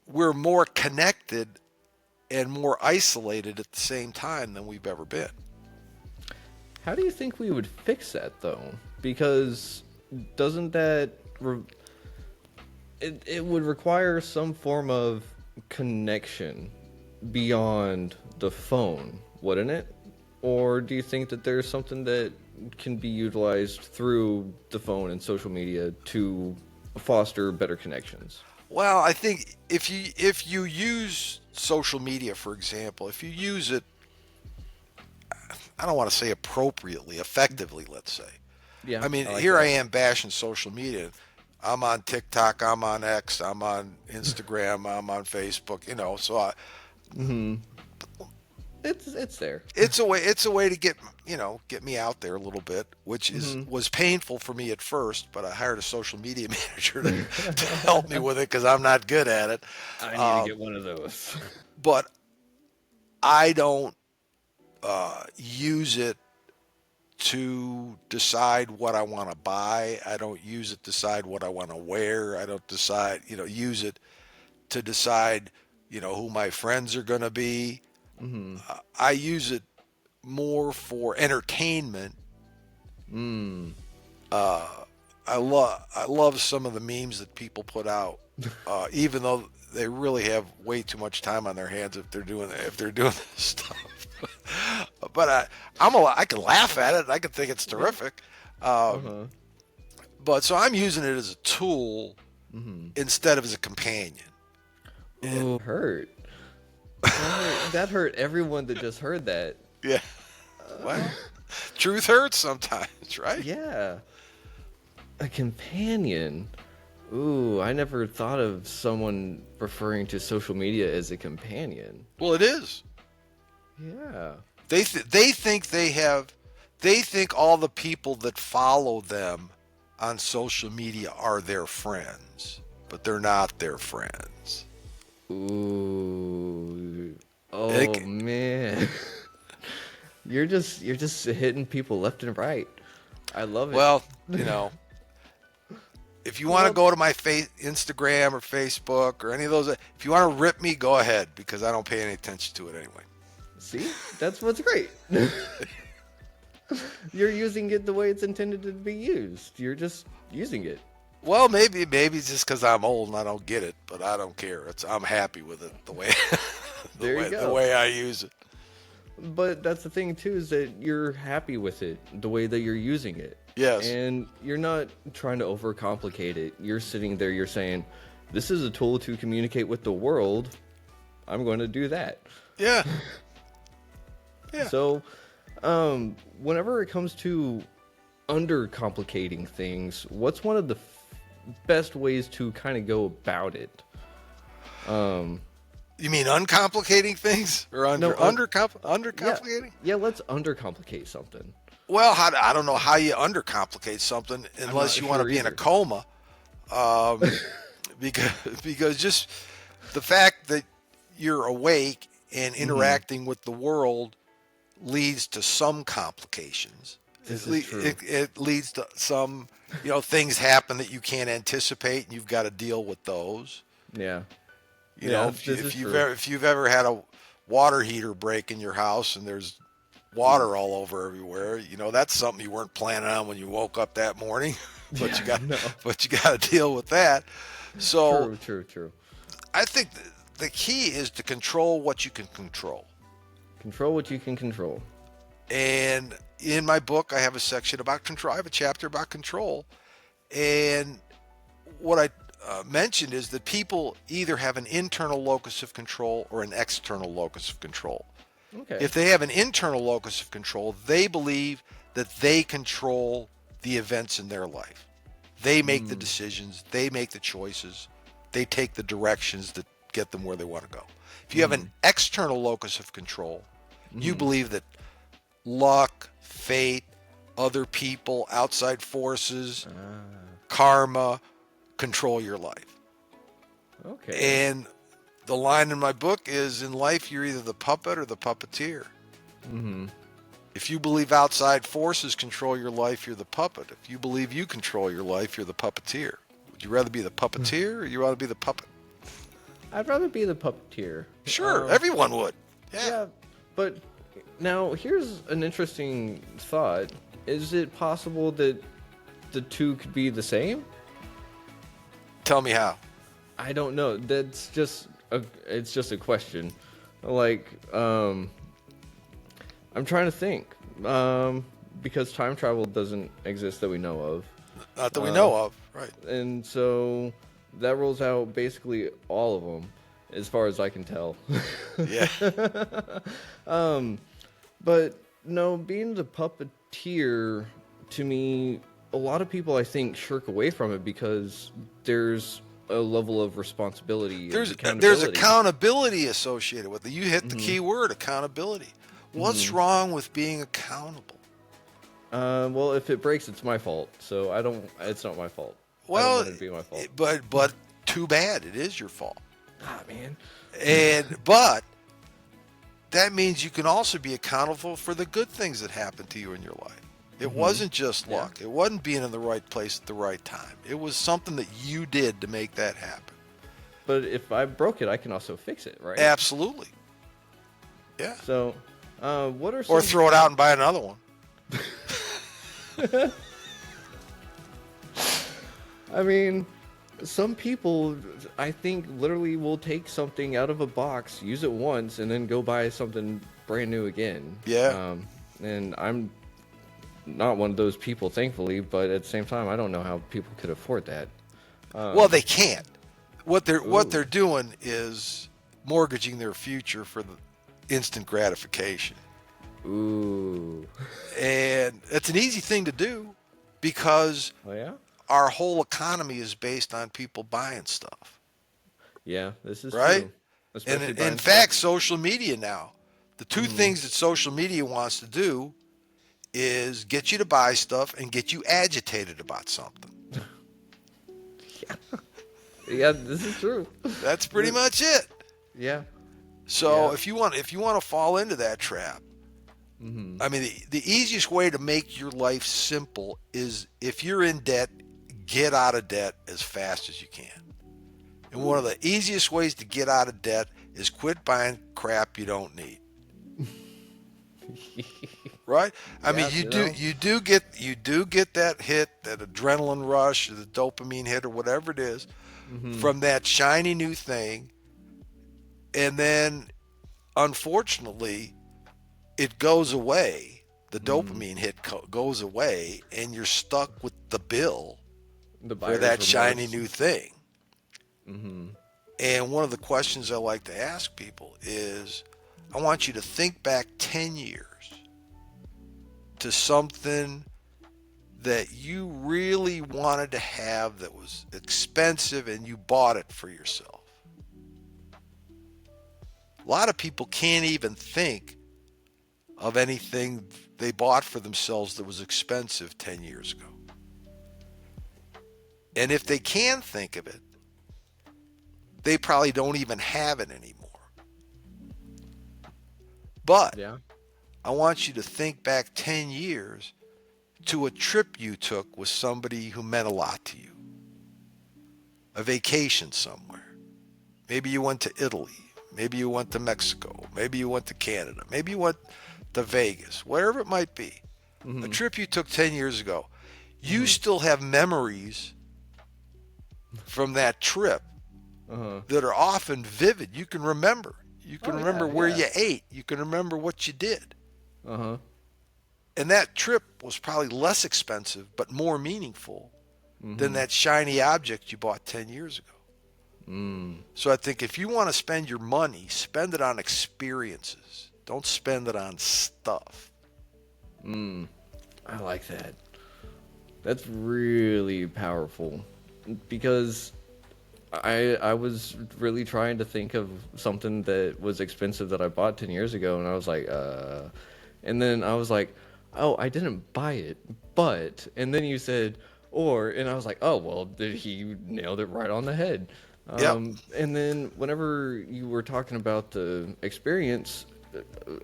Speaker 2: we're more connected and more isolated at the same time than we've ever been.
Speaker 1: How do you think we would fix that though? Because doesn't that it would require some form of connection beyond the phone, wouldn't it? Or do you think that there's something that can be utilized through the phone and social media to foster better connections?
Speaker 2: Well, I think if you use social media, for example, if you use it, I don't want to say appropriately, effectively, let's say.
Speaker 1: Yeah,
Speaker 2: I mean,
Speaker 1: I like
Speaker 2: here I
Speaker 1: that.
Speaker 2: am bashing social media. I'm on TikTok, I'm on X, I'm on Instagram, I'm on Facebook, so
Speaker 1: Hmm. It's there.
Speaker 2: it's a way to get me out there a little bit, which is
Speaker 1: Hmm.
Speaker 2: was painful for me at first, but I hired a social media manager to help me with it because I'm not good at it.
Speaker 1: I need to
Speaker 2: Um,
Speaker 1: get one of those.
Speaker 2: but I don't use it to decide what I want to buy. I don't use it to decide what I want to wear. I don't use it to decide, who my friends are going to be.
Speaker 1: Hmm.
Speaker 2: I use it more for entertainment.
Speaker 1: Mm.
Speaker 2: I love some of the memes that people put out, even though they really have way too much time on their hands if they're doing this stuff. But I can laugh at it. I can think it's
Speaker 1: Yeah.
Speaker 2: terrific. Um,
Speaker 1: Uh-huh.
Speaker 2: but so I'm using it as a tool
Speaker 1: Hmm.
Speaker 2: instead of as a companion. And
Speaker 1: Ooh, hurt. That hurt everyone that just heard that.
Speaker 2: yeah,
Speaker 1: Uh,
Speaker 2: well, truth hurts sometimes, right?
Speaker 1: yeah. A companion. Ooh, I never thought of someone referring to social media as a companion.
Speaker 2: Well, it is.
Speaker 1: Yeah.
Speaker 2: They think they think all the people that follow them on social media are their friends, but they're not their friends.
Speaker 1: Ooh. Oh
Speaker 2: It,
Speaker 1: man. You're just hitting people left and right. I love it.
Speaker 2: well, if you want to
Speaker 1: Well,
Speaker 2: go to my Instagram or Facebook or any of those, if you want to rip me, go ahead because I don't pay any attention to it anyway.
Speaker 1: see? That's what's great. You're using it the way it's intended to be used. You're just using it.
Speaker 2: Well, maybe it's just because I'm old and I don't get it, but I don't care. I'm happy with it the way
Speaker 1: There you
Speaker 2: the
Speaker 1: go.
Speaker 2: way I use it.
Speaker 1: But that's the thing too, is that you're happy with it the way that you're using it.
Speaker 2: Yes.
Speaker 1: And you're not trying to overcomplicate it. You're sitting there, you're saying, this is a tool to communicate with the world. I'm going to do that.
Speaker 2: Yeah. Yeah.
Speaker 1: So, whenever it comes to undercomplicating things, what's one of the best ways to kind of go about it?
Speaker 2: You mean uncomplicating things or undercomplicating?
Speaker 1: Yeah, let's undercomplicate something.
Speaker 2: Well, I don't know how you undercomplicate something unless you want to
Speaker 1: sure
Speaker 2: be in a
Speaker 1: either.
Speaker 2: coma. Because just the fact that you're awake and interacting with the world leads to some complications.
Speaker 1: This is true.
Speaker 2: It leads to some, things happen that you can't anticipate, and you've got to deal with those.
Speaker 1: Yeah.
Speaker 2: If you've ever had a water heater break in your house and there's water all over everywhere, that's something you weren't planning on when you woke up that morning, but you got to deal with that. So
Speaker 1: True.
Speaker 2: I think the key is to control what you can control.
Speaker 1: Control what you can control.
Speaker 2: And in my book, I have a section about control. I have a chapter about control. And what I mentioned is that people either have an internal locus of control or an external locus of control.
Speaker 1: Okay.
Speaker 2: If they have an internal locus of control, they believe that they control the events in their life. They make the decisions, they make the choices, they take the directions that get them where they want to go. If you have an external locus of control, you believe that luck, fate, other people, outside forces, karma control your life.
Speaker 1: Okay.
Speaker 2: And the line in my book is, in life, you're either the puppet or the puppeteer. If you believe outside forces control your life, you're the puppet. If you believe you control your life, you're the puppeteer. Would you rather be the puppeteer or you rather be the puppet?
Speaker 1: I'd rather be the puppeteer.
Speaker 2: Sure, everyone would.
Speaker 1: Yeah, but now here's an interesting thought. Is it possible that the two could be the same?
Speaker 2: Tell me how.
Speaker 1: I don't know. It's just a question. Like, I'm trying to think. Because time travel doesn't exist that we know of.
Speaker 2: Not that we know of, right?
Speaker 1: And so that rules out basically all of them, as far as I can tell.
Speaker 2: Yeah.
Speaker 1: But no, being the puppeteer, to me, a lot of people I think shirk away from it because there's a level of responsibility.
Speaker 2: There's
Speaker 1: accountability.
Speaker 2: accountability associated with it. You hit the key word, accountability. What's wrong with being accountable?
Speaker 1: Well, if it breaks, it's my fault. So I don't. It's not my fault. I
Speaker 2: Well,
Speaker 1: don't want it to be my fault.
Speaker 2: but too bad. It is your fault.
Speaker 1: Ah, man.
Speaker 2: But that means you can also be accountable for the good things that happened to you in your life. It wasn't just luck. It wasn't being in the right place at the right time. It was something that you did to make that happen.
Speaker 1: But if I broke it, I can also fix it, right?
Speaker 2: Absolutely. Yeah.
Speaker 1: So, what are some...
Speaker 2: Or throw it out and buy another one.
Speaker 1: I mean, some people, I think, literally will take something out of a box, use it once, and then go buy something brand new again.
Speaker 2: Yeah.
Speaker 1: And I'm not one of those people, thankfully, but at the same time, I don't know how people could afford that.
Speaker 2: Well, they can't. What they're doing is mortgaging their future for the instant gratification.
Speaker 1: Ooh.
Speaker 2: And it's an easy thing to do because
Speaker 1: Oh, yeah?
Speaker 2: our whole economy is based on people buying stuff,
Speaker 1: Yeah, this is
Speaker 2: right?
Speaker 1: true.
Speaker 2: And
Speaker 1: Especially
Speaker 2: in
Speaker 1: buying
Speaker 2: fact, social media now, The two things that social media wants to do is get you to buy stuff and get you agitated about something.
Speaker 1: Yeah, this is true.
Speaker 2: That's pretty much it.
Speaker 1: Yeah.
Speaker 2: So
Speaker 1: Yeah.
Speaker 2: if you want to fall into that trap, I mean, the easiest way to make your life simple is if you're in debt, get out of debt as fast as you can. And one of the easiest ways to get out of debt is quit buying crap you don't need. Right? I mean, you do get that hit, that adrenaline rush, or the dopamine hit, or whatever it is, from that shiny new thing, and then unfortunately, it goes away. The dopamine hit goes away, and you're stuck with the bill for that shiny new thing. And one of the questions I like to ask people is, I want you to think back 10 years to something that you really wanted to have that was expensive and you bought it for yourself. A lot of people can't even think of anything they bought for themselves that was expensive 10 years ago. And if they can think of it, they probably don't even have it anymore. But I want you to think back 10 years to a trip you took with somebody who meant a lot to you. A vacation somewhere. Maybe you went to Italy. Maybe you went to Mexico. Maybe you went to Canada. Maybe you went to Vegas. Wherever it might be. A trip you took 10 years ago. You still have memories from that trip that are often vivid. You can remember. You can remember where you ate. You can remember what you did. And that trip was probably less expensive, but more meaningful than that shiny object you bought 10 years ago. So I think if you want to spend your money, spend it on experiences. Don't spend it on stuff.
Speaker 1: I like that. That's really powerful, because I was really trying to think of something that was expensive that I bought 10 years ago, and I was like, and then I was like, oh, I didn't buy it, but, and then you said, and I was like, oh, well, he nailed it right on the head. And then whenever you were talking about the experience,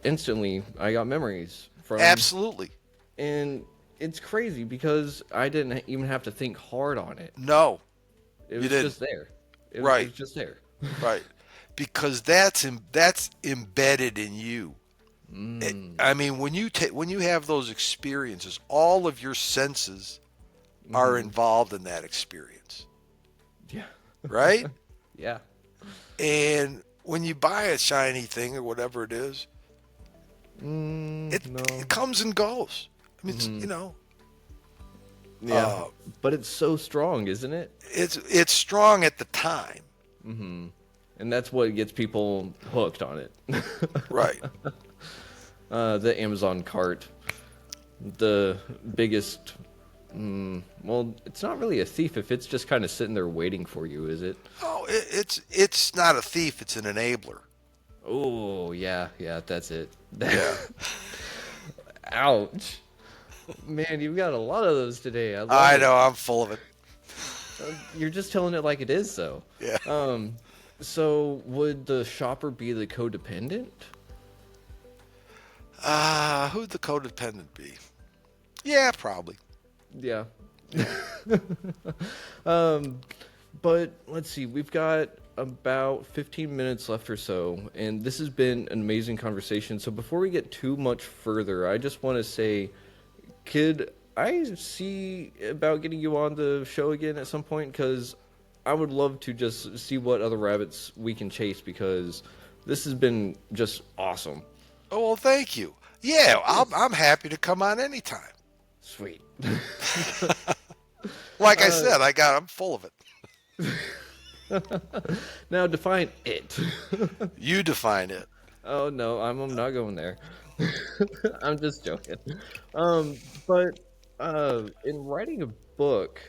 Speaker 1: instantly I got memories from.
Speaker 2: Absolutely.
Speaker 1: And it's crazy because I didn't even have to think hard on it.
Speaker 2: No.
Speaker 1: It was just there. It was just there.
Speaker 2: Right. Because that's embedded in you. I mean, when you have those experiences, all of your senses are involved in that experience.
Speaker 1: Yeah.
Speaker 2: Right?
Speaker 1: Yeah.
Speaker 2: And when you buy a shiny thing or whatever it is, it comes and goes. I mean, it's,
Speaker 1: Yeah. But it's so strong, isn't it?
Speaker 2: It's strong at the time.
Speaker 1: And that's what gets people hooked on it.
Speaker 2: Right.
Speaker 1: The Amazon cart, the biggest. Well, it's not really a thief if it's just kind of sitting there waiting for you, is it?
Speaker 2: Oh, it's not a thief. It's an enabler.
Speaker 1: Oh, yeah, that's it.
Speaker 2: Yeah.
Speaker 1: Ouch. Man, you've got a lot of those today.
Speaker 2: I know, I'm full of it.
Speaker 1: You're just telling it like it is, though.
Speaker 2: Yeah.
Speaker 1: So would the shopper be the codependent?
Speaker 2: Who'd the codependent be? Yeah, probably.
Speaker 1: Yeah. But let's see, we've got about 15 minutes left or so, and this has been an amazing conversation. So before we get too much further, I just want to say, could I see about getting you on the show again at some point? Because I would love to just see what other rabbits we can chase, because this has been just awesome.
Speaker 2: Oh, well, thank you. Yeah, I'm happy to come on anytime.
Speaker 1: Sweet.
Speaker 2: Like I said, I'm full of it.
Speaker 1: Now define it.
Speaker 2: You define it.
Speaker 1: Oh no, I'm not going there. I'm just joking. But in writing a book,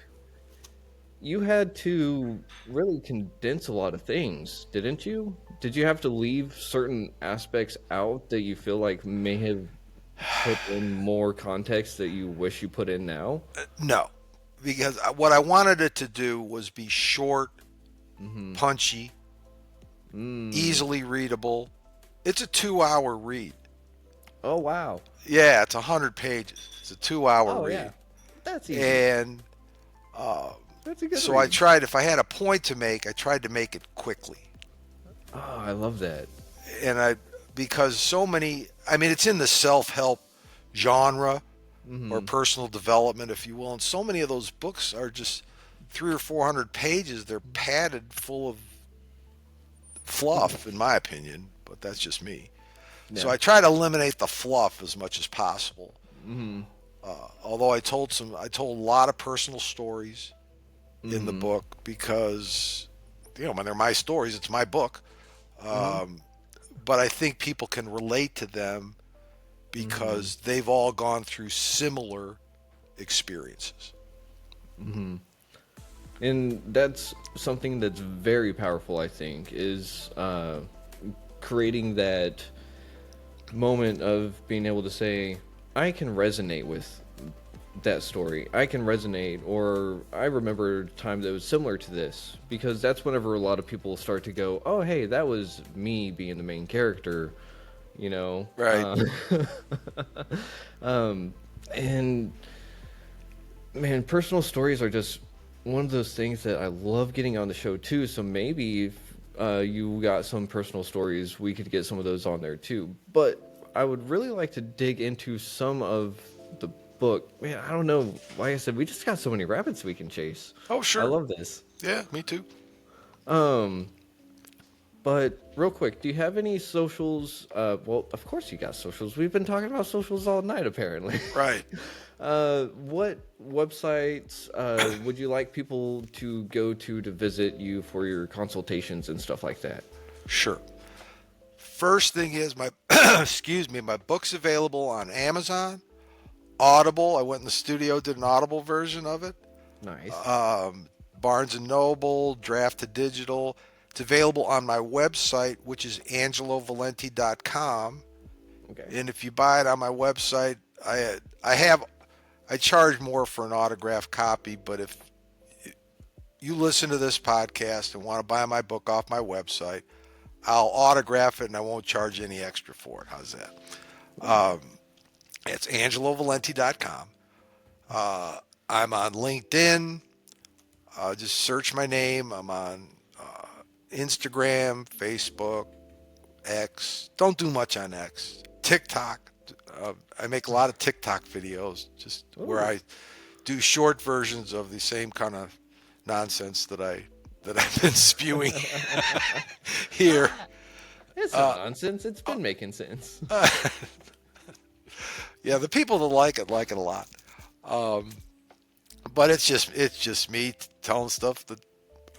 Speaker 1: you had to really condense a lot of things, didn't you? Did you have to leave certain aspects out that you feel like may have put in more context that you wish you put in now?
Speaker 2: No, because what I wanted it to do was be short,
Speaker 1: Mm-hmm.
Speaker 2: punchy,
Speaker 1: Mm.
Speaker 2: easily readable. It's a 2 hour read.
Speaker 1: Oh wow.
Speaker 2: Yeah, it's 100 pages. It's a 2 hour
Speaker 1: Oh
Speaker 2: read.
Speaker 1: yeah. That's easy.
Speaker 2: And uh,
Speaker 1: That's a good
Speaker 2: so I
Speaker 1: read.
Speaker 2: tried, if I had a point to make, I tried to make it quickly.
Speaker 1: Oh, I love that.
Speaker 2: And because so many, I mean, it's in the self help genre or
Speaker 1: Mm-hmm.
Speaker 2: personal development, if you will. And so many of those books are just 300 or 400 pages. They're padded full of fluff, in my opinion, but that's just me. So
Speaker 1: Yeah.
Speaker 2: I try to eliminate the fluff as much as possible.
Speaker 1: Mm-hmm.
Speaker 2: Although I told a lot of personal stories in the
Speaker 1: Mm-hmm.
Speaker 2: book because, when they're my stories, it's my book.
Speaker 1: Mm-hmm.
Speaker 2: Um, but I think people can relate to them
Speaker 1: Mm-hmm.
Speaker 2: because they've all gone through similar experiences.
Speaker 1: Mm-hmm. And that's something that's very powerful, I think, is creating that moment of being able to say, I can resonate with that story. I can resonate, or I remember a time that was similar to this, because that's whenever a lot of people start to go, oh, hey, that was me being the main character, you know?
Speaker 2: Right.
Speaker 1: Um, and man, personal stories are just one of those things that I love getting on the show too. So maybe if you got some personal stories, we could get some of those on there too. But I would really like to dig into some of the book. Man, I don't know. Like I said, we just got so many rabbits we can chase.
Speaker 2: Oh,
Speaker 1: I
Speaker 2: sure.
Speaker 1: love this.
Speaker 2: Yeah, me too.
Speaker 1: Um, but real quick, do you have any socials? Well, of course you got socials. We've been talking about socials all night, apparently.
Speaker 2: Right.
Speaker 1: What websites would you like people to go to visit you for your consultations and stuff like that?
Speaker 2: Sure. First thing is my excuse me, my book's available on Amazon, Audible. I went in the studio, did an Audible version of it.
Speaker 1: Nice.
Speaker 2: Um, Barnes and Noble, Draft to Digital. It's available on my website, which is angelovalenti.com.
Speaker 1: Okay.
Speaker 2: And if you buy it on my website, I have I charge more for an autographed copy, but if you listen to this podcast and want to buy my book off my website, I'll autograph it and I won't charge any extra for it. How's that?
Speaker 1: Ooh.
Speaker 2: It's angelovalenti.com. Uh, I'm on LinkedIn. Just search my name. I'm on Instagram, Facebook, X. Don't do much on X. TikTok. I make a lot of TikTok videos just where
Speaker 1: Ooh.
Speaker 2: I do short versions of the same kind of nonsense that I've been spewing here.
Speaker 1: It's not
Speaker 2: Uh,
Speaker 1: nonsense. It's been making sense.
Speaker 2: yeah, the people that like it a lot. Um, but it's just me telling stuff that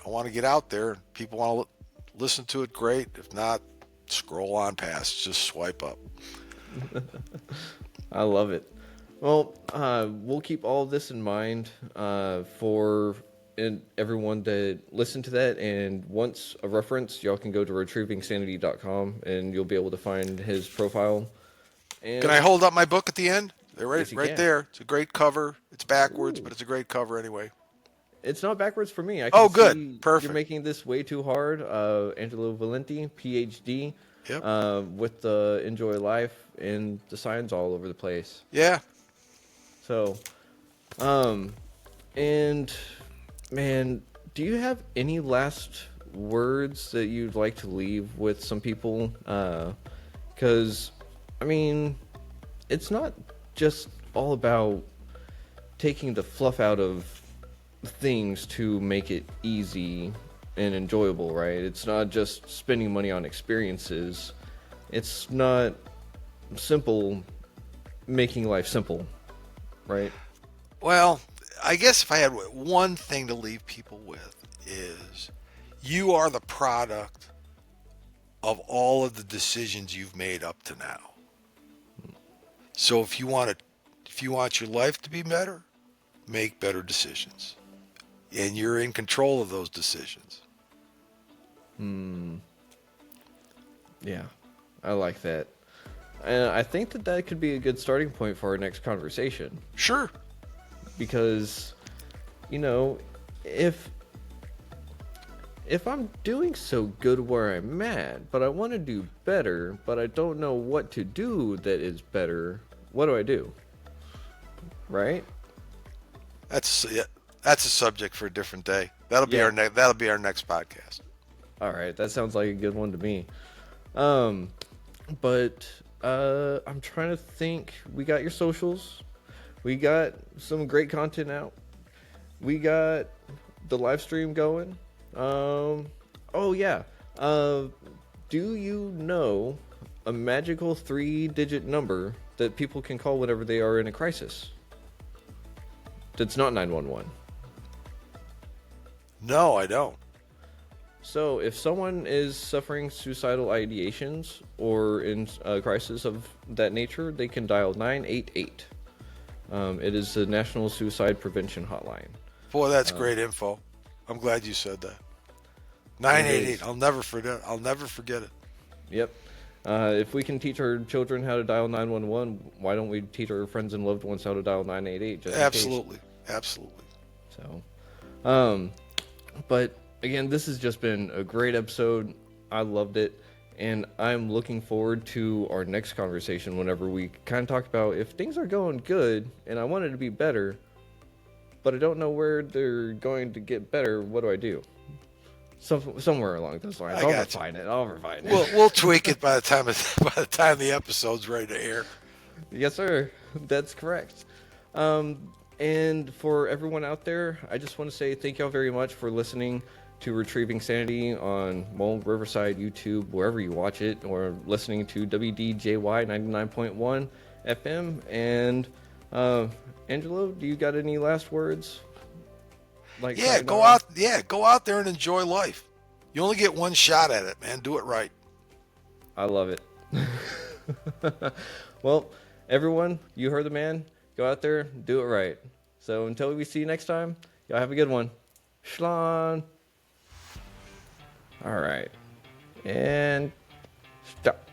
Speaker 2: I want to get out there. People want to listen to it, great. If not, scroll on past. Just swipe up.
Speaker 1: I love it. Well, we'll keep all of this in mind for everyone that listened to that. And once a reference, y'all can go to retrievingsanity.com and you'll be able to find his profile.
Speaker 2: Can I
Speaker 1: And
Speaker 2: hold up my book at the end? They're
Speaker 1: yes, you
Speaker 2: right
Speaker 1: can.
Speaker 2: there. It's a great cover. It's backwards, but
Speaker 1: Ooh.
Speaker 2: it's a great cover anyway.
Speaker 1: It's not backwards for me. I can
Speaker 2: Oh, good.
Speaker 1: see you're
Speaker 2: Perfect.
Speaker 1: making this way too hard. Angelo Valenti, PhD,
Speaker 2: Yep.
Speaker 1: with the Enjoy Life and the signs all over the place.
Speaker 2: Yeah.
Speaker 1: So, um, and man, do you have any last words that you'd like to leave with some people? Because, I mean, it's not just all about taking the fluff out of things to make it easy and enjoyable, right? It's not just spending money on experiences. It's not simple making life simple, right?
Speaker 2: Well, I guess if I had one thing to leave people with is you are the product of all of the decisions you've made up to now. So if you want your life to be better, make better decisions. and you're in control of those decisions.
Speaker 1: Yeah, I like that. And I think that could be a good starting point for our next conversation.
Speaker 2: Sure.
Speaker 1: Because, you know, if I'm doing so good where I'm at, but I want to do better, but I don't know what to do that is better, what do I do? Right?
Speaker 2: That's a subject for a different day. That'll be
Speaker 1: Yeah.
Speaker 2: that'll be our next podcast.
Speaker 1: All right, that sounds like a good one to me. But I'm trying to think. We got your socials. We got some great content out. We got the live stream going. Oh yeah. Do you know a magical 3-digit number that people can call whenever they are in a crisis? That's not 911.
Speaker 2: No, I don't.
Speaker 1: So, if someone is suffering suicidal ideations or in a crisis of that nature, they can dial 988. It is the National Suicide Prevention Hotline.
Speaker 2: Boy, that's great info. I'm glad you said that. 988. I'll never forget it.
Speaker 1: Yep. If we can teach our children how to dial 911, why don't we teach our friends and loved ones how to dial 988? Just
Speaker 2: Absolutely.
Speaker 1: So, but again, this has just been a great episode. I loved it. And I'm looking forward to our next conversation whenever we kind of talk about if things are going good and I want it to be better, but I don't know where they're going to get better, what do I do? Somewhere along those lines. I'll refine it.
Speaker 2: We'll tweak it by the time the episode's ready to air.
Speaker 1: Yes, sir. That's correct. And for everyone out there, I just want to say thank y'all very much for listening to Retrieving Sanity on Mold, Riverside, YouTube, wherever you watch it, or listening to WDJY 99.1 FM. And Angelo, do you got any last words?
Speaker 2: Go out there and enjoy life. You only get one shot at it, man. Do it right.
Speaker 1: I love it. Well, everyone, you heard the man. Go out there, do it right. So until we see you next time, y'all have a good one. Schlan. All right. And stop.